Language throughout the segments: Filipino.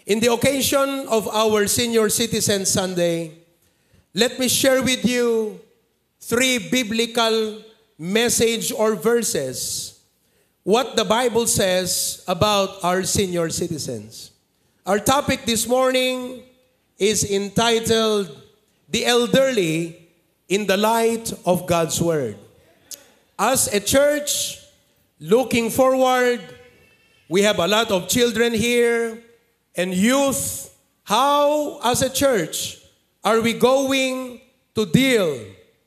In the occasion of our Senior Citizen Sunday, let me share with you 3 biblical message or verses, what the Bible says about our senior citizens. Our topic this morning is entitled, The Elderly in the Light of God's Word. As a church, looking forward, we have a lot of children here and youth. How, as a church, are we going to deal,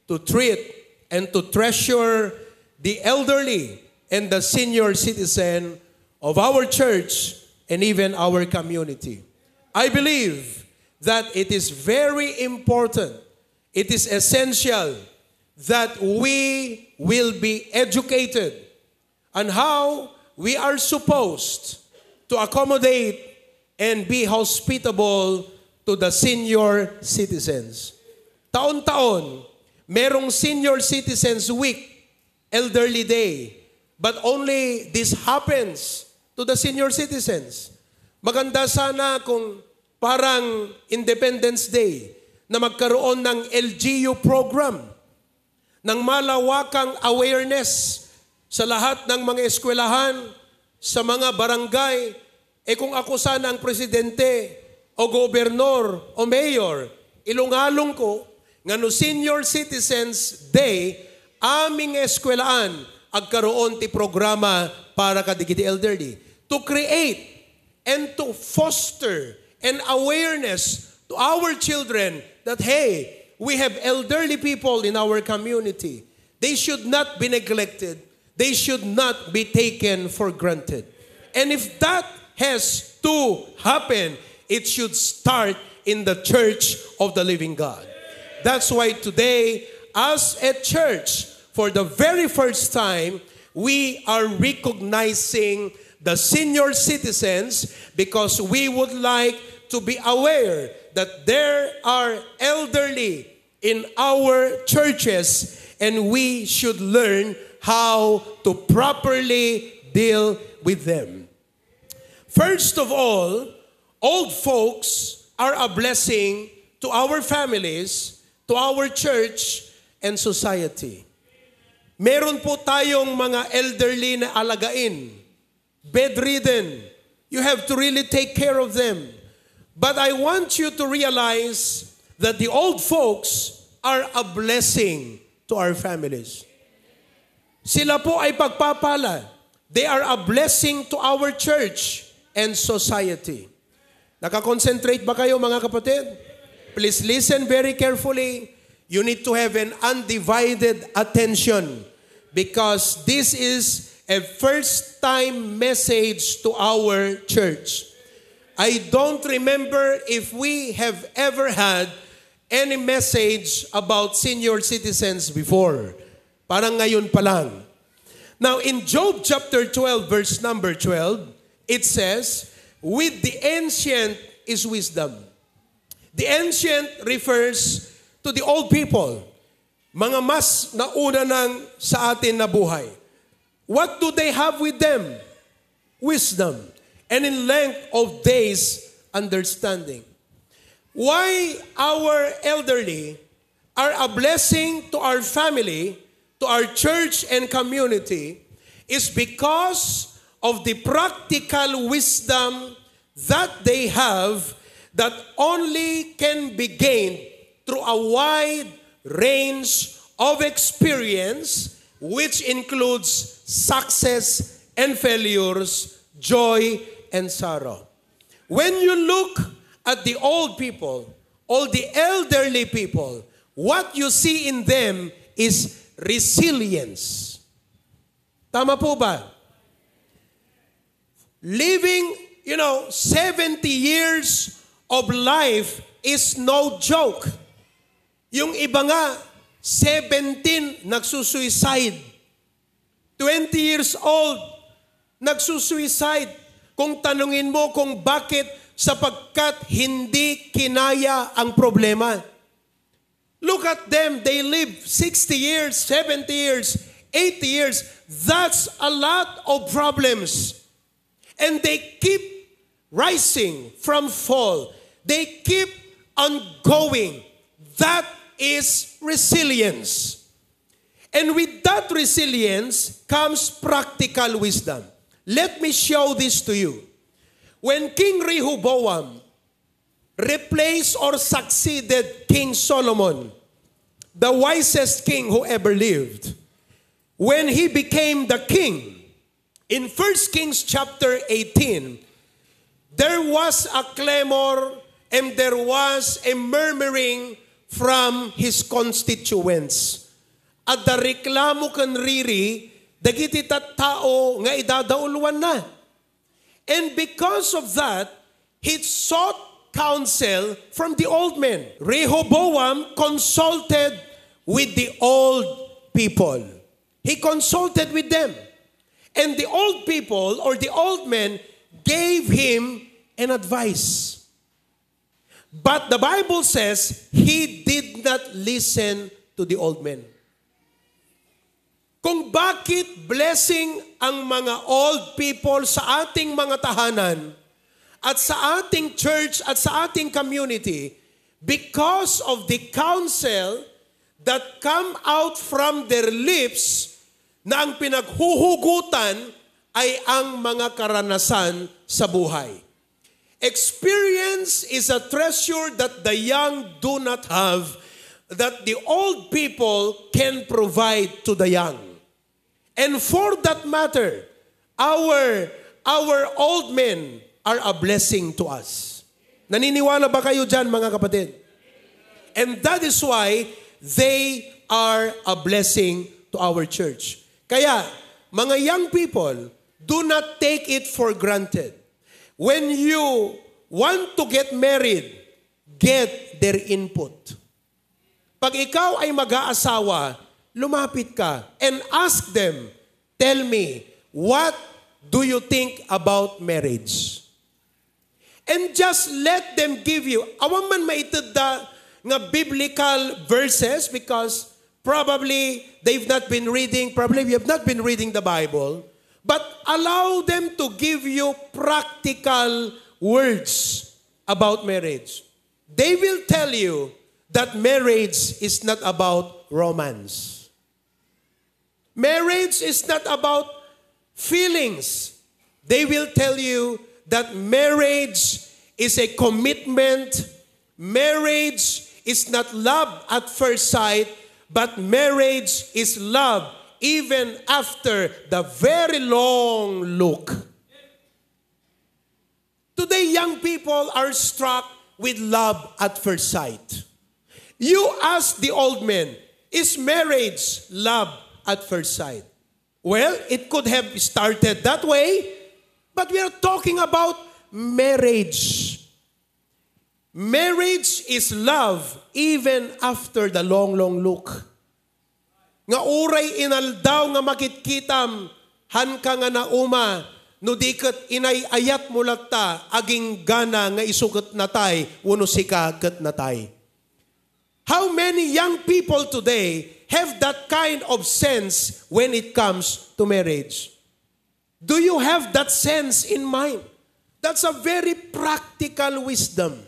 to treat, and to treasure the elderly and the senior citizen of our church and even our community? I believe that it is very important, it is essential that we will be educated on how we are supposed to accommodate and be hospitable to the senior citizens. Taon-taon, merong Senior Citizens Week, Elderly Day, but only this happens to the senior citizens. Maganda sana kung parang Independence Day na magkaroon ng LGU program, ng malawakang awareness sa lahat ng mga eskwelahan, sa mga barangay. Kung ako sana ang presidente o gobernador o mayor, ilungalong ko nga no Senior Citizens Day, aming eskwelahan agkaroon ti programa para kadigiti elderly to create and to foster an awareness to our children that, hey, we have elderly people in our community. They should not be neglected. They should not be taken for granted. And if that has to happen, it should start in the church of the living God. That's why today, as a church, for the very first time, we are recognizing the senior citizens because we would like to be aware that there are elderly in our churches and we should learn how to properly deal with them. First of all, old folks are a blessing to our families, to our church, and society. Meron po tayong mga elderly na alagain, bedridden. You have to really take care of them. But I want you to realize that the old folks are a blessing to our families. Sila po ay pagpapala. They are a blessing to our church and society. Nakakonsentrate ba kayo mga kapatid? Please listen very carefully. You need to have an undivided attention because this is a first-time message to our church. I don't remember if we have ever had any message about senior citizens before. Parang ngayon pa lang. Now, in Job chapter 12, verse number 12, it says, with the ancient is wisdom. The ancient refers to the old people. Mga mas nauna nang sa atin na buhay. What do they have with them? Wisdom. And in length of days, understanding. Why our elderly are a blessing to our family, to our church and community, is because of the practical wisdom that they have that only can be gained through a wide range of experience which includes success and failures, joy and sorrow. When you look at the old people, all the elderly people, what you see in them is resilience. Tama po ba? Living, 70 years of life is no joke. Yung iba nga, 17, nagsusuicide. 20 years old, nagsusuicide. Kung tanungin mo kung bakit, sapagkat hindi kinaya ang problema. Look at them, they live 60 years, 70 years, 80 years. That's a lot of problems. And they keep rising from fall. They keep on going. That is resilience. And with that resilience comes practical wisdom. Let me show this to you. When King Rehoboam replaced or succeeded King Solomon, the wisest king who ever lived, when he became the king, in 1 Kings chapter 18, there was a clamor and there was a murmuring from his constituents. At the reklamo kan riri, dagiti tao nga idadauluan na. And because of that, he sought counsel from the old men. Rehoboam consulted with the old people. He consulted with them. And the old people or the old men gave him an advice. But the Bible says he did not listen to the old men. Kung bakit blessing ang mga old people sa ating mga tahanan at sa ating church at sa ating community, because of the counsel that come out from their lips na ang pinaghuhugutan ay ang mga karanasan sa buhay. Experience is a treasure that the young do not have, that the old people can provide to the young. And for that matter, our old men are a blessing to us. Naniniwala ba kayo dyan, mga kapatid? And that is why they are a blessing to our church. Kaya, mga young people, do not take it for granted. When you want to get married, get their input. Pag ikaw ay mag-aasawa, lumapit ka and ask them, tell me, what do you think about marriage? And just let them give you, awan man maitid da nga biblical verses because probably they've not been reading, probably you have not been reading the Bible, but allow them to give you practical words about marriage. They will tell you that marriage is not about romance. Marriage is not about feelings. They will tell you that marriage is a commitment. Marriage is not love at first sight, but marriage is love even after the very long look. Today, young people are struck with love at first sight. You ask the old men, is marriage love at first sight? Well, it could have started that way, but we are talking about marriage. Marriage is love even after the long, long look. Nga uray inaldaw nga makitkitam, han ka nga nauma, no di kat inay ayat mo ta, aging gana nga isukat natay, uno sika kat natay. How many young people today have that kind of sense when it comes to marriage? Do you have that sense in mind? That's a very practical wisdom.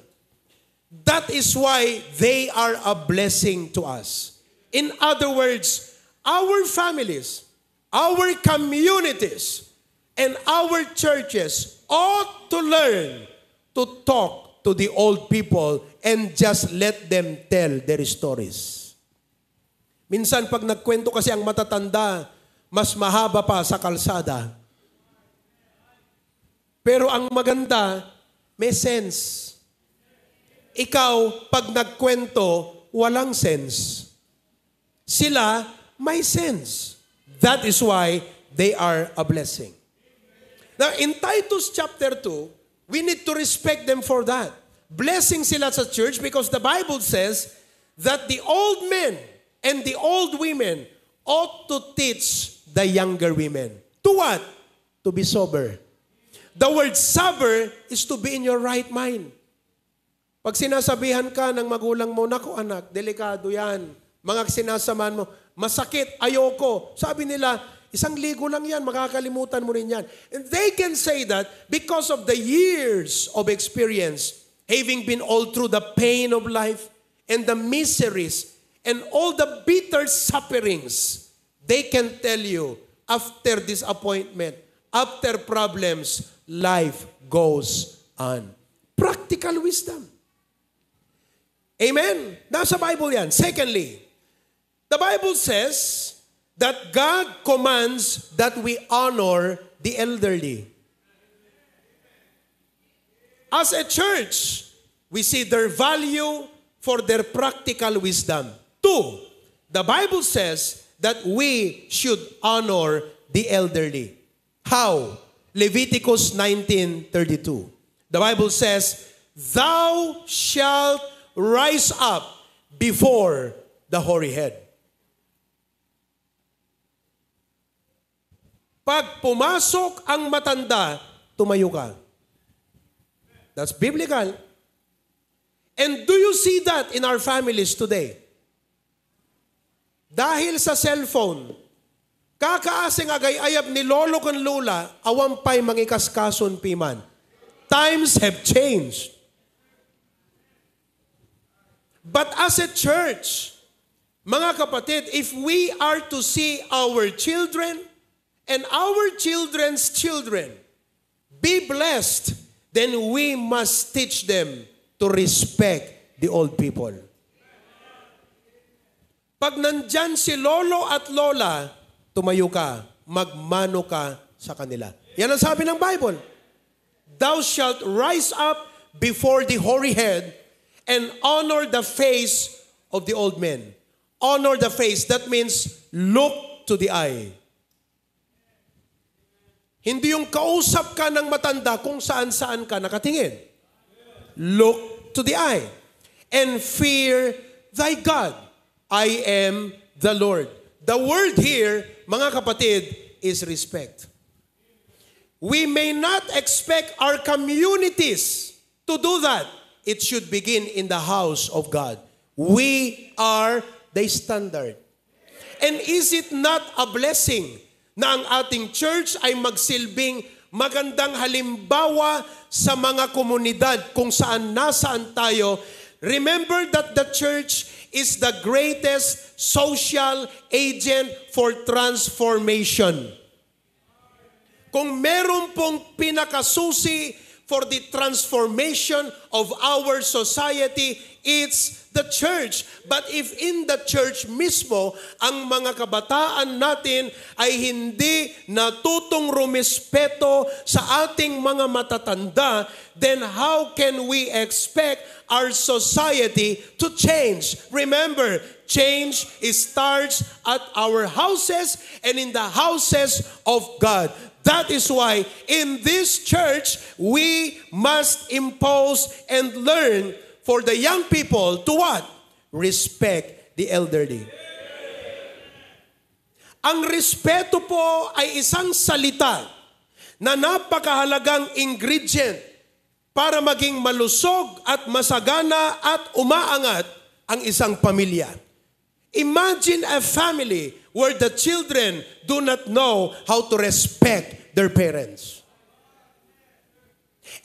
That is why they are a blessing to us. In other words, our families, our communities, and our churches ought to learn to talk to the old people and just let them tell their stories. Minsan pag nagkwento kasi ang matatanda, mas mahaba pa sa kalsada. Pero ang maganda, may sense. Ikaw, pag nagkwento, walang sense. Sila, may sense. That is why they are a blessing. Now, in Titus chapter 2, we need to respect them for that. Blessing sila sa church because the Bible says that the old men and the old women ought to teach the younger women. To what? To be sober. The word sober is to be in your right mind. Pag sinasabihan ka ng magulang mo, naku anak, delikado yan. Mga sinasaman mo, masakit, ayoko. Sabi nila, 1,000 lang yan, makakalimutan mo rin yan. And they can say that because of the years of experience, having been all through the pain of life and the miseries and all the bitter sufferings, they can tell you, after disappointment, after problems, life goes on. Practical wisdom. Amen? Nasa Bible yan. Secondly, the Bible says that God commands that we honor the elderly. As a church, we see their value for their practical wisdom. 2, the Bible says that we should honor the elderly. How? Leviticus 19:32. The Bible says, "Thou shalt rise up before the hoary head." Pag pumasok ang matanda, tumayo ka. That's biblical. And do you see that in our families today? Dahil sa cellphone, kakaasing agay-ayab ni lolo kan lula, awampay mangikaskason piman. Times have changed. But as a church, mga kapatid, if we are to see our children and our children's children be blessed, then we must teach them to respect the old people. Pag nandyan si lolo at lola, tumayo ka, magmano ka sa kanila. Yan ang sabi ng Bible. Thou shalt rise up before the hoary head and honor the face of the old men. Honor the face, that means look to the eye. Hindi yung kausap ka ng matanda kung saan-saan ka nakatingin. Look to the eye. And fear thy God. I am the Lord. The word here, mga kapatid, is respect. We may not expect our communities to do that. It should begin in the house of God. We are the standard. And is it not a blessing na ang ating church ay magsilbing magandang halimbawa sa mga komunidad kung saan nasaan tayo? Remember that the church is the greatest social agent for transformation. Kung meron pong pinakasusi for the transformation of our society, it's the church. But if in the church mismo, ang mga kabataan natin ay hindi natutong rumispeto sa ating mga matatanda, then how can we expect our society to change? Remember, change starts at our houses and in the houses of God. That is why in this church, we must impose and learn for the young people to what? Respect the elderly. Ang respeto po ay isang salita na napakahalagang ingredient para maging malusog at masagana at umaangat ang isang pamilya. Imagine a family where the children do not know how to respect their parents.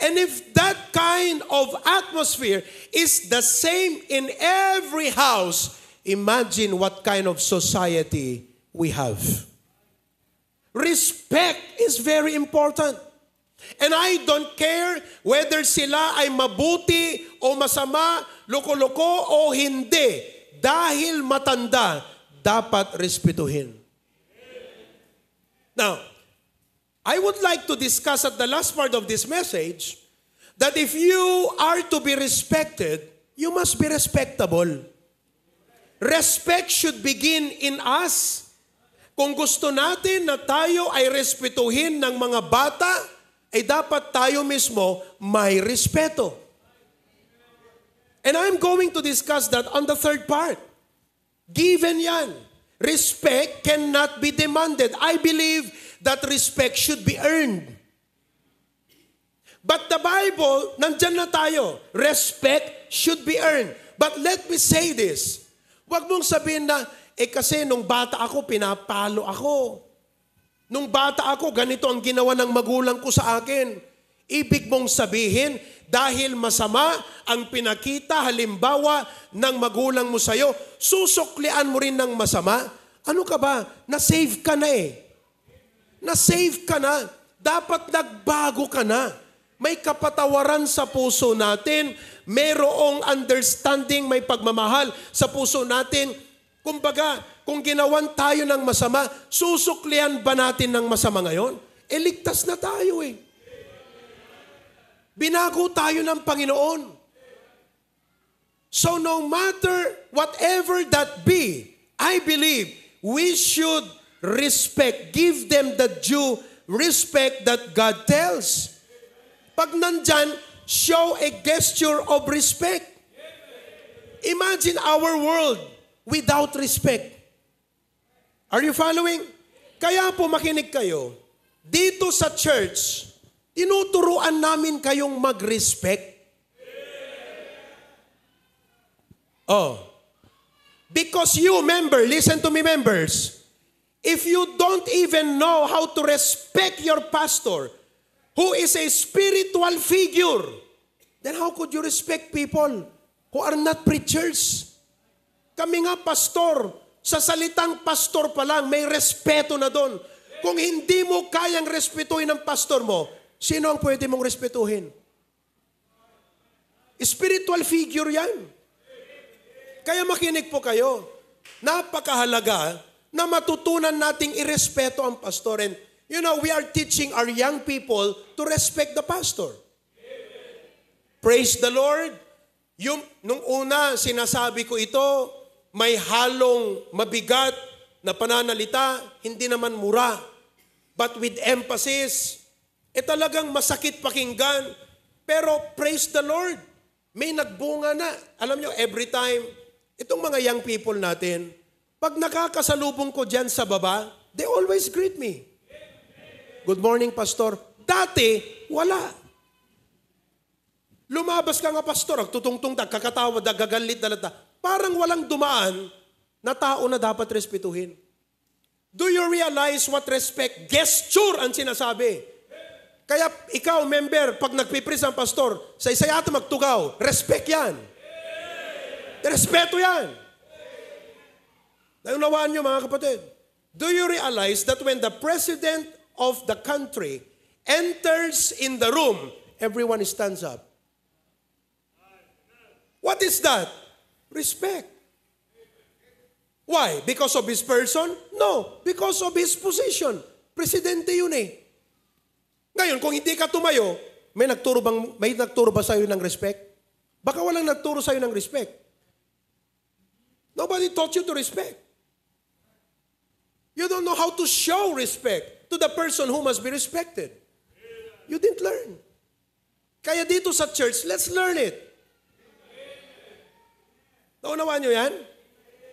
And if that kind of atmosphere is the same in every house, imagine what kind of society we have. Respect is very important. And I don't care whether sila ay mabuti o masama, loko-loko o hindi. Dahil matanda, dapat respetuhin. Now, I would like to discuss at the last part of this message that if you are to be respected, you must be respectable. Respect should begin in us. Kung gusto natin na tayo ay respetuhin ng mga bata, ay dapat tayo mismo may respeto. And I'm going to discuss that on the third part. Given yan, respect cannot be demanded. I believe that respect should be earned. But the Bible, nandyan na tayo. Respect should be earned. But let me say this. Huwag mong sabihin na, kasi nung bata ako, pinapalo ako. Nung bata ako, ganito ang ginawa ng magulang ko sa akin. Ibig mong sabihin, dahil masama ang pinakita halimbawa ng magulang mo sa'yo, susuklian mo rin ng masama? Ano ka ba? Na-save ka na eh. Na-save ka na. Dapat nagbago ka na. May kapatawaran sa puso natin. Mayroong understanding, may pagmamahal sa puso natin. Kumbaga, kung ginawan tayo ng masama, susuklian ba natin ng masama ngayon? Ligtas na tayo eh. Binago tayo ng Panginoon. So no matter whatever that be, I believe we should respect, give them the due respect that God tells. Pag nandyan, show a gesture of respect. Imagine our world without respect. Are you following? Kaya po makinig kayo, dito sa church, tinuturuan namin kayong mag-respect. Because you, member, listen to me members, if you don't even know how to respect your pastor, who is a spiritual figure, then how could you respect people who are not preachers? Kami nga pastor, sa salitang pastor pa lang, may respeto na doon. Kung hindi mo kayang respetuhin ang pastor mo, sino ang pwede mong respetuhin? Spiritual figure yan. Kaya makinig po kayo. Napakahalaga na matutunan nating irespeto ang pastor. And you know, we are teaching our young people to respect the pastor. Praise the Lord. Nung una, sinasabi ko ito, may halong mabigat na pananalita, hindi naman mura. But with emphasis, talagang masakit pakinggan. Pero praise the Lord, may nagbunga na. Alam nyo, every time, itong mga young people natin, pag nakakasalubong ko dyan sa baba, they always greet me. Good morning, Pastor. Dati, wala. Lumabas ka nga, Pastor, tutungtong, kakatawa, gagalit, dalata. Parang walang dumaan na tao na dapat respetuhin. Do you realize what respect? Gesture ang sinasabi. Kaya ikaw, member, pag nagpipris ang pastor, sa isa yata magtugaw, respect yan. Respeto yan. Naunawaan nyo mga kapatid. Do you realize that when the president of the country enters in the room, everyone stands up? What is that? Respect. Why? Because of his person? No. Because of his position. Presidente yun eh. Ngayon, kung hindi ka tumayo, may nagturo ba sa'yo ng respect? Baka walang nagturo sa'yo ng respect. Nobody taught you to respect. You don't know how to show respect to the person who must be respected. You didn't learn. Kaya dito sa church, let's learn it. Naunawaan nyo yan?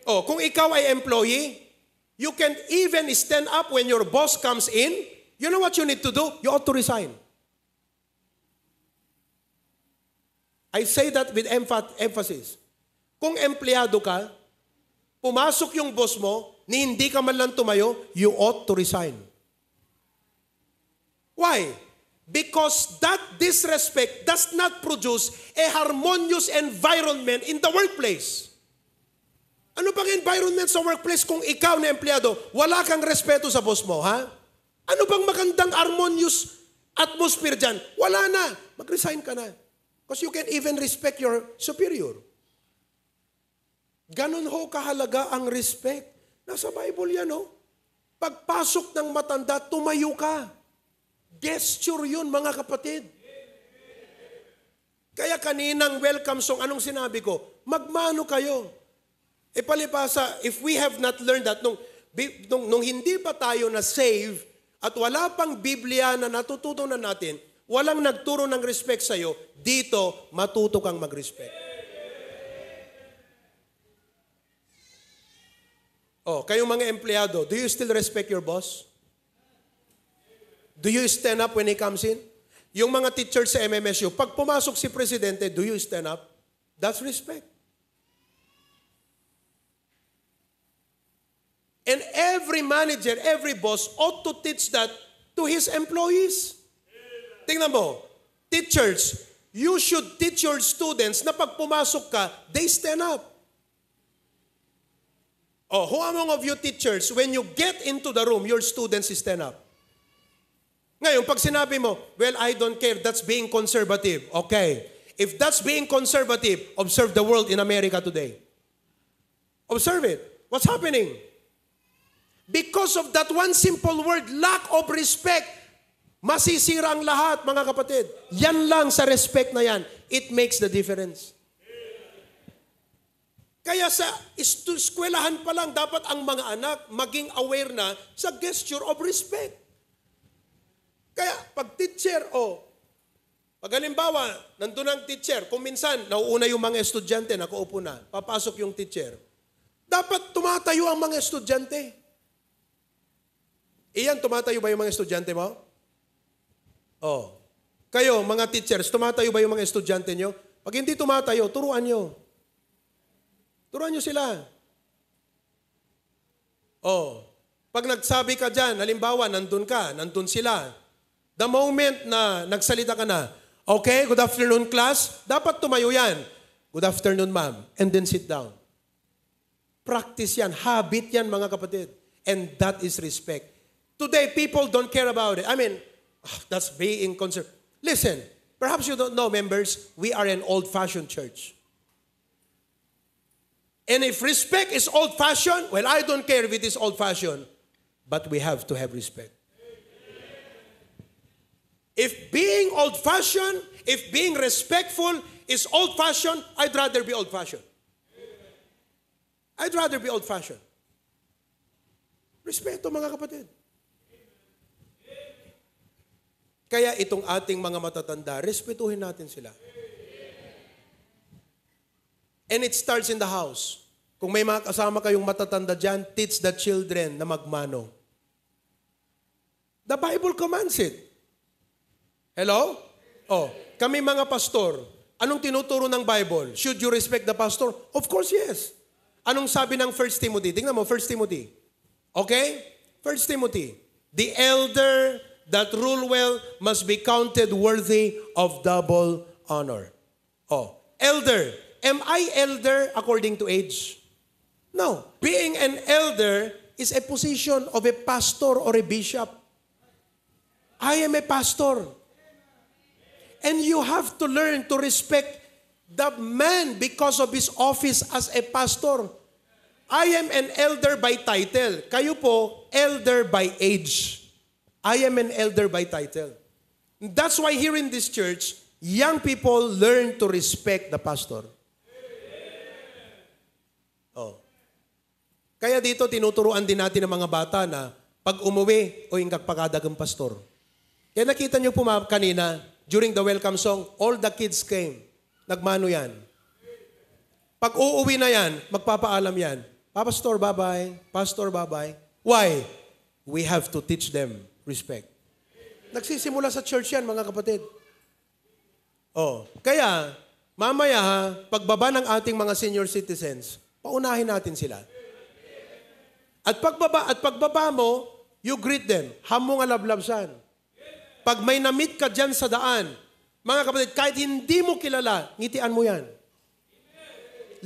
Kung ikaw ay employee, you can even stand up when your boss comes in. You know what you need to do? You ought to resign. I say that with emphasis. Kung empleyado ka, pumasok yung boss mo, ni hindi ka man lang tumayo, you ought to resign. Why? Because that disrespect does not produce a harmonious environment in the workplace. Ano bang environment sa workplace kung ikaw na empleyado, wala kang respeto sa boss mo, ha? Ano bang magandang harmonious atmosphere dyan? Wala na. Mag-resign ka na. Because you can even respect your superior. Ganon ho kahalaga ang respect. Nasa Bible yan, ho. Pagpasok ng matanda, tumayo ka. Gesture yun, mga kapatid. Kaya kaninang welcome song, anong sinabi ko? Magmano kayo. Palibasa, if we have not learned that, nung hindi pa tayo na save at wala pang Biblia na natututunan natin, walang nagturo ng respect sa'yo, dito matuto kang mag-respect. Kayong mga empleyado, do you still respect your boss? Do you stand up when he comes in? Yung mga teachers sa MMSU, pag pumasok si Presidente, do you stand up? That's respect. And every manager, every boss ought to teach that to his employees. Tingnan mo, teachers, you should teach your students na pag pumasok ka, they stand up. Oh, who among of you teachers, when you get into the room, your students stand up? Ngayon, pag sinabi mo, well, I don't care, that's being conservative. Okay. If that's being conservative, observe the world in America today. Observe it. What's happening? Because of that one simple word, lack of respect, masisira ang lahat, mga kapatid. Yan lang sa respect na yan. It makes the difference. Kaya sa eskwelahan pa lang, dapat ang mga anak maging aware na sa gesture of respect. Kaya pag teacher, pag halimbawa, nandun ang teacher, kung minsan, nauuna yung mga estudyante, nakaupo na, papasok yung teacher, dapat tumatayo ang mga estudyante. Iyan, tumatayo ba yung mga estudyante mo? Kayo, mga teachers, tumatayo ba yung mga estudyante nyo? Pag hindi tumatayo, turuan nyo. Turuan nyo sila. Pag nagsabi ka dyan, halimbawa, nandun sila. The moment na nagsalita ka na, okay, good afternoon class, dapat tumayo yan. Good afternoon ma'am. And then sit down. Practice yan. Habit yan, mga kapatid. And that is respect. Today, people don't care about it. I mean, that's being concerned. Listen, perhaps you don't know, members, we are an old-fashioned church. And if respect is old-fashioned, well, I don't care if it is old-fashioned, but we have to have respect. If being old-fashioned, if being respectful is old-fashioned, I'd rather be old-fashioned. I'd rather be old-fashioned. Respeto, mga kapatid. Kaya itong ating mga matatanda, respetuhin natin sila. And it starts in the house. Kung may mga kasama kayong matatanda dyan, teach the children na magmano. The Bible commands it. Hello? Kami mga pastor, anong tinuturo ng Bible? Should you respect the pastor? Of course, yes. Anong sabi ng 1 Timothy? Tingnan mo, 1 Timothy. Okay? 1 Timothy. The elder that rule well must be counted worthy of double honor. Elder. Am I elder according to age? No. Being an elder is a position of a pastor or a bishop. I am a pastor. And you have to learn to respect the man because of his office as a pastor. I am an elder by title. Kayo po, elder by age. I am an elder by title. That's why here in this church, young people learn to respect the pastor. Kaya dito, tinuturuan din natin ng mga bata na pag umuwi, o yung kakpakadagang pastor. Kaya nakita niyo po kanina, during the welcome song, all the kids came. Nagmano yan. Pag uuwi na yan, magpapaalam yan. Pastor, bye-bye. Pastor, bye-bye. Why? We have to teach them respect. Nagsisimula sa church yan, mga kapatid. Kaya, mamaya pagbaba ng ating mga senior citizens, paunahin natin sila. At pagbaba mo, you greet them. Hamong alablabsan. Pag may na-meet ka dyan sa daan, mga kapatid, kahit hindi mo kilala, ngitian mo yan.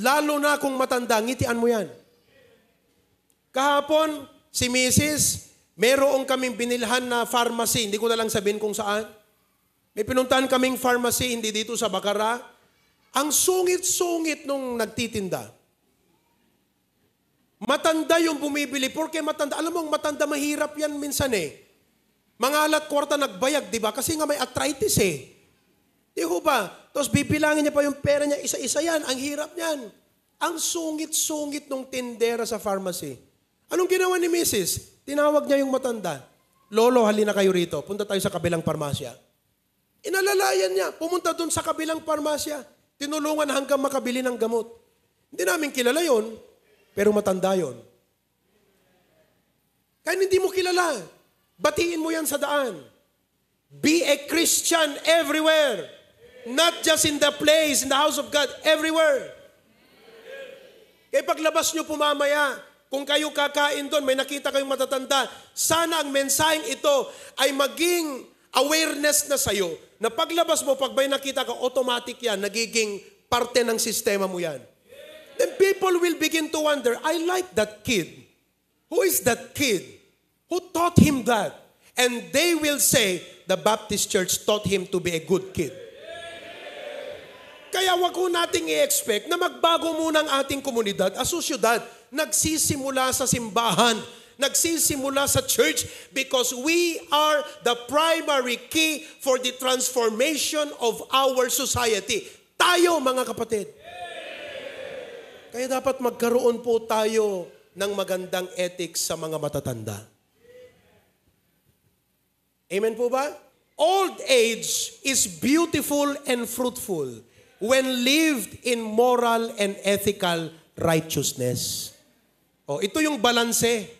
Lalo na kung matanda, ngitian mo yan. Kahapon, si Mrs., mayroong kaming binilhan na pharmacy, hindi ko na lang sabihin kung saan. May pinuntahan kaming pharmacy, hindi dito sa Bacara. Ang sungit-sungit nung nagtitinda. Matanda yung bumibili, porque matanda. Alam mo, matanda mahirap yan minsan eh. Mangalat kwarta nagbayag, di ba? Kasi nga may arthritis eh. Di ko ba? Tapos bibilangin niya pa yung pera niya, isa-isa yan. Ang hirap niyan. Ang sungit-sungit nung tindera sa pharmacy. Anong ginawa ni Mrs.? Tinawag niya yung matanda. Lolo, halina kayo rito. Punta tayo sa kabilang parmasya. Inalalayan niya. Pumunta dun sa kabilang parmasya. Tinulungan hanggang makabili ng gamot. Hindi namin kilala yon, pero matanda yon. Kaya hindi mo kilala. Batiin mo yan sa daan. Be a Christian everywhere. Not just in the place, in the house of God, everywhere. Kaya paglabas nyo pumamaya, Kung kayo kakain doon, may nakita kayong matatanda, sana ang mensaheng ito ay maging awareness na sa'yo, na paglabas mo, pag may nakita ka, automatic yan, nagiging parte ng sistema mo yan. Then people will begin to wonder, I like that kid. Who is that kid? Who taught him that? And they will say, the Baptist Church taught him to be a good kid. Kaya wag ko nating i-expect na magbago muna ang ating komunidad, asosyudad. Nagsisimula sa simbahan, nagsisimula sa church because we are the primary key for the transformation of our society. Tayo, mga kapatid. Kaya dapat magkaroon po tayo ng magandang ethics sa mga matatanda. Amen po ba? Old age is beautiful and fruitful when lived in moral and ethical righteousness. Ito yung balanse.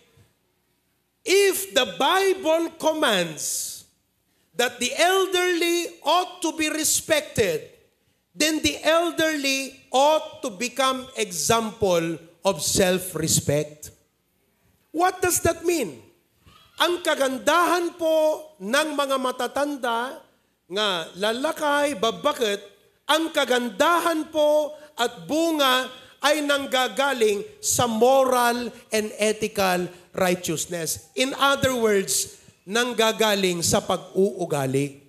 If the Bible commands that the elderly ought to be respected, then the elderly ought to become example of self-respect. What does that mean? Ang kagandahan po ng mga matatanda nga lalakay, babakit, ang kagandahan po at bunga ay nanggagaling sa moral and ethical righteousness. In other words, nanggagaling sa pag-uugali.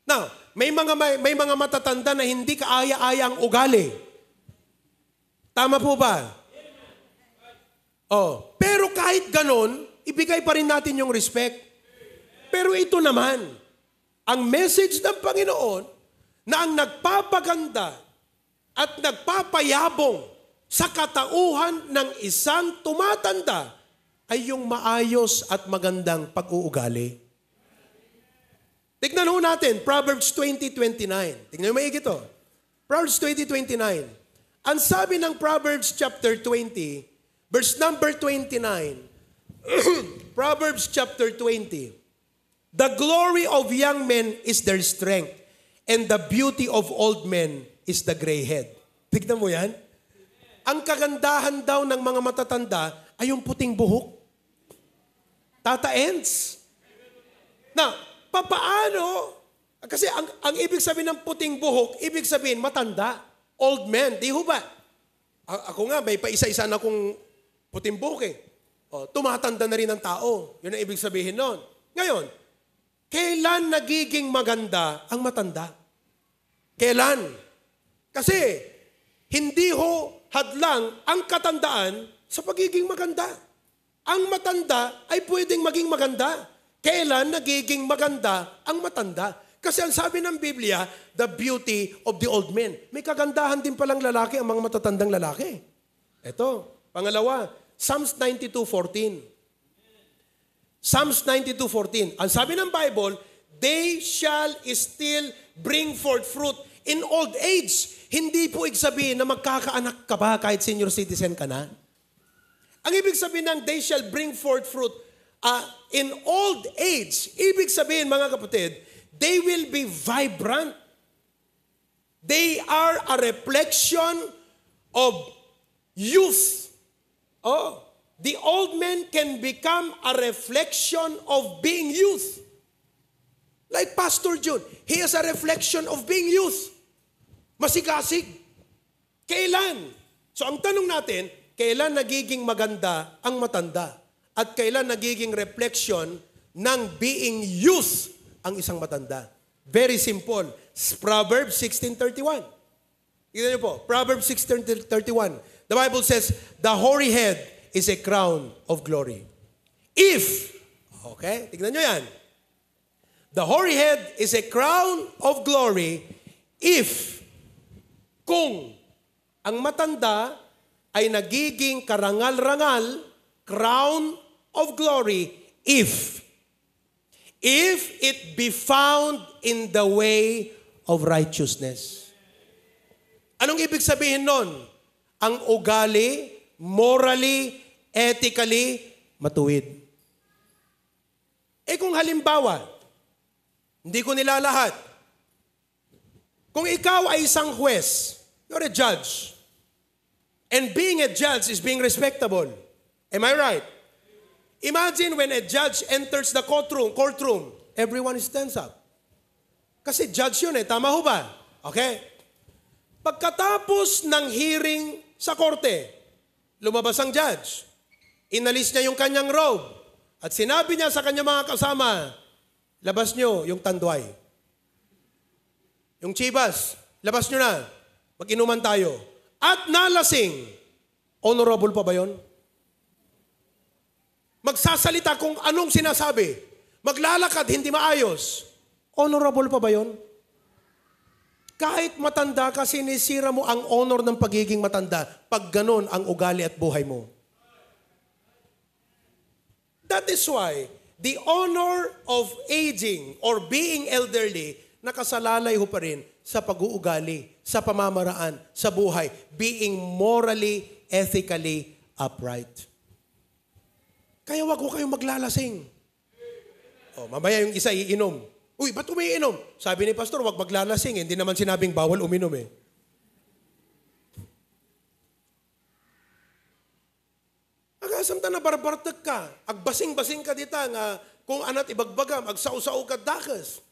Now, may mga matatanda na hindi kaaya-aya ang ugali. Tama po ba? Pero kahit ganon, ibigay pa rin natin yung respect. Pero ito naman, ang message ng Panginoon na ang nagpapaganda at nagpapayabong sa katauhan ng isang tumatanda ay yung maayos at magandang pag-uugali. Tignan ho natin, Proverbs 20:29. Tignan mo maigi ito. Proverbs 20:29. Ang sabi ng Proverbs chapter 20, verse number 29, Proverbs chapter 20, the glory of young men is their strength, and the beauty of old men is the gray head. Tignan mo yan. Ang kagandahan daw ng mga matatanda ay yung puting buhok. Tata ends. Now, papaano? Kasi ang ibig sabihin ng puting buhok, ibig sabihin matanda. Old man. Di ho ba? Ako nga, may paisa-isa na akong puting buhok eh. Tumatanda na rin ang tao. Yun ang ibig sabihin nun. Ngayon, kailan nagiging maganda ang matanda? Kailan? Kasi, hindi ho hadlang ang katandaan sa pagiging maganda. Ang matanda ay pwedeng maging maganda. Kailan nagiging maganda ang matanda? Kasi ang sabi ng Biblia, the beauty of the old men. May kagandahan din palang lalaki ang mga matatandang lalaki. Ito, pangalawa, Psalms 92:14. Psalms 92:14. Ang sabi ng Bible, they shall still bring forth fruit in old age. Hindi po ibig sabihin na magkakaanak ka ba kahit senior citizen ka na? Ang ibig sabihin ng they shall bring forth fruit in old age, ibig sabihin mga kapatid, they will be vibrant. They are a reflection of youth. The old man can become a reflection of being youth. Like Pastor June, he is a reflection of being youth. Masigasig. Kailan? So ang tanong natin, kailan nagiging maganda ang matanda? At kailan nagiging reflection ng being youth ang isang matanda? Very simple. Proverbs 16:31. Tignan niyo po, Proverbs 16:31. The Bible says, the hoary head is a crown of glory. If, okay, tignan niyo yan. The hoary head is a crown of glory if, kung ang matanda ay nagiging karangal-rangal, crown of glory, if it be found in the way of righteousness. Anong ibig sabihin nun? Ang ugali, morally, ethically, matuwid. Kung halimbawa, hindi ko nilalahat, kung ikaw ay isang huwes, you're a judge, And being a judge is being respectable. Am I right? Imagine when a judge enters the courtroom, everyone stands up. Kasi judge yun tama ho ba? Okay? Pagkatapos ng hearing sa korte, lumabas ang judge. Inalis niya yung kanyang robe. At sinabi niya sa kanyang mga kasama, labas nyo yung tanduay. Yung chibas, labas nyo na. Mag-inuman tayo. At nalasing. Honorable pa ba yun? Magsasalita kung anong sinasabi. Maglalakad, hindi maayos. Honorable pa ba yun? Kahit matanda ka, sinisira mo ang honor ng pagiging matanda pag ganon ang ugali at buhay mo. That is why the honor of aging or being elderly, nakasalalay ho pa rin sa pag-uugali, sa pamamaraan, sa buhay, being morally, ethically upright. Kaya wag ko kayong maglalasing. Mamaya yung isa iinom. Uy, ba't umiinom? Sabi ni pastor, wag maglalasing. Hindi naman sinabing bawal uminom Agasamta na barbartag ka. Agbasing-basing ka dita nga kung anat ibagbagam, agsao-sao ka dakas.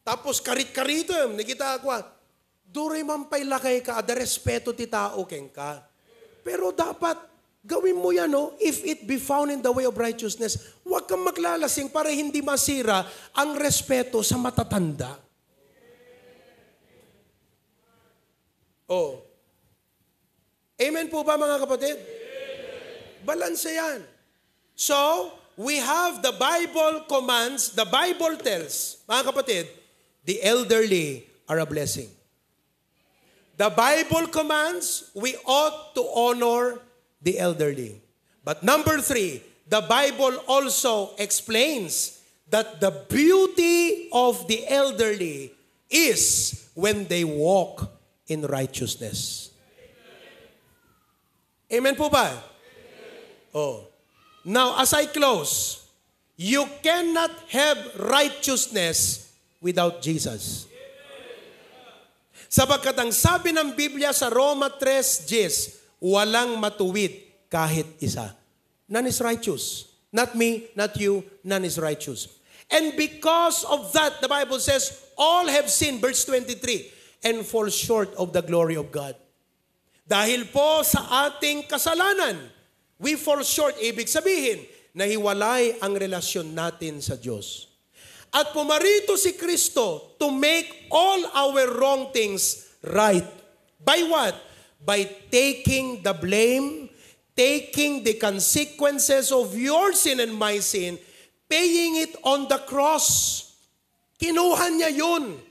Tapos karit-karitem, nakita ako, duray mampay lakay ka, ada respeto ti tao keng ka. Pero dapat, gawin mo yan, if it be found in the way of righteousness, huwag kang maglalasing para hindi masira ang respeto sa matatanda. Amen po ba mga kapatid? Balanse yan. So, we have the Bible commands, the Bible tells, mga kapatid, the elderly are a blessing. The Bible commands, we ought to honor the elderly. But number 3, the Bible also explains that the beauty of the elderly is when they walk in righteousness. Amen po ba? Now, as I close, you cannot have righteousness without Jesus. Sapagkat ang sabi ng Biblia sa Roma 3:10, walang matuwid kahit isa. None is righteous. Not me, not you, none is righteous. And because of that, the Bible says, all have sinned, verse 23, and fall short of the glory of God. Dahil po sa ating kasalanan, we fall short, ibig sabihin, nahiwalay ang relasyon natin sa Diyos. At pumarito si Kristo to make all our wrong things right. By what? By taking the blame, taking the consequences of your sin and my sin, paying it on the cross. Kinuha niya yun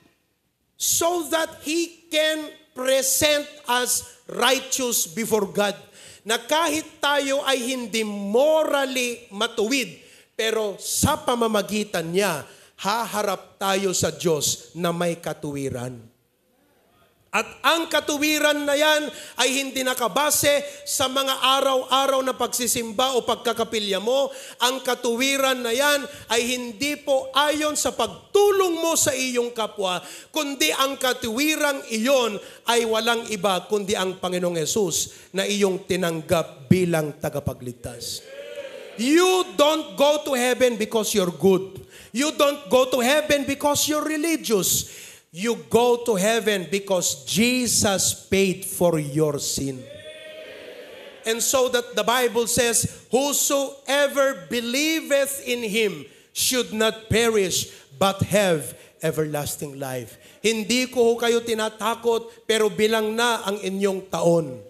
so that He can present us righteous before God. Na kahit tayo ay hindi morally matuwid, pero sa pamamagitan niya, haharap tayo sa Diyos na may katuwiran. At ang katuwiran na yan ay hindi nakabase sa mga araw-araw na pagsisimba o pagkakapilya mo. Ang katuwiran na yan ay hindi po ayon sa pagtulong mo sa iyong kapwa, kundi ang katuwirang iyon ay walang iba kundi ang Panginoong Hesus na iyong tinanggap bilang tagapagligtas. You don't go to heaven because you're good. You don't go to heaven because you're religious. You go to heaven because Jesus paid for your sin. And so that the Bible says, whosoever believeth in Him should not perish but have everlasting life. Hindi ko kayo tinatakot, pero bilang na ang inyong taon.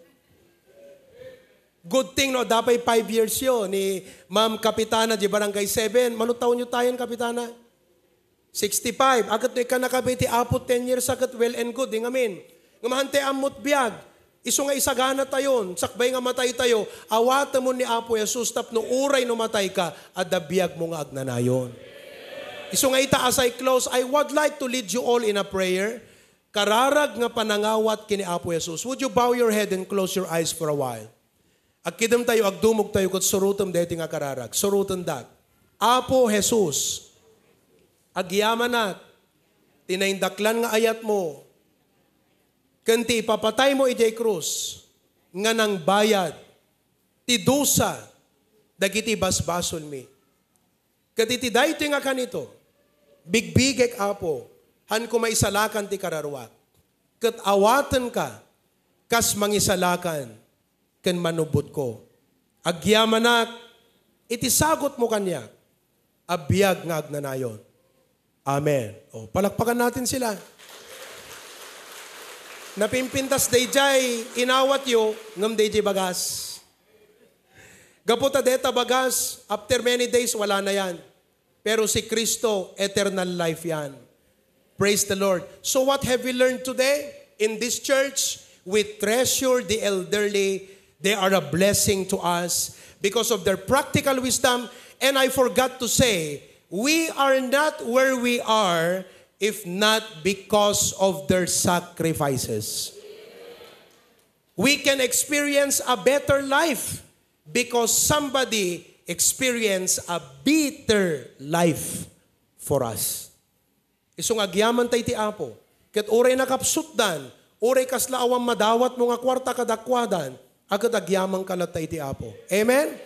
Good thing, no? Dapat 5 years yun ni Ma'am Kapitana di Barangay 7. Mano taon nyo tayo, Kapitana? 65. Agat ka nakabiti, apot 10 years agat, well and good. Ngamin. Ngamahante amot biyag. Iso nga isagana tayon. Sakbay nga matay tayo. Awata mo ni Apo Jesus, tapno uray no matay ka, at biyag mo nga agnanayon. Iso nga ita, as I close, I would like to lead you all in a prayer. Kararag nga panangawat kini Apo Jesus. Would you bow your head and close your eyes for a while? Agkidam tayo, agdumog tayo, kat surutam deti nga kararag. Surutan dat. Apo Jesus, agyaman at tinaindaklan nga ayat mo, kanti papatay mo ijay krus, nga nang bayad, ti dusa, dagiti basbasol mi. Kaditi dayto nga kanito, bigbigek apo, han kumaisalakan ti kararwat. Kat awatan ka, kas mangisalakan, ken manubot ko. Agyamanak, iti sagot mo kanya, abiyag nga agnanayon. Amen. O, palakpakan natin sila. Napimpintas dayjay, inawat yo, ngam dayjay bagas. Gaputa deta bagas, after many days, wala na yan. Pero si Kristo, eternal life yan. Praise the Lord. So what have we learned today? In this church, we treasure the elderly. They are a blessing to us because of their practical wisdom. And I forgot to say, we are not where we are if not because of their sacrifices. We can experience a better life because somebody experienced a bitter life for us. Isong agyaman tayo ti Apo. Ket oray nakapsutdan, oray kasla awang madawat mo nga kwarta kadakwadan, agad agyaman kalat tayo ti Apo. Amen?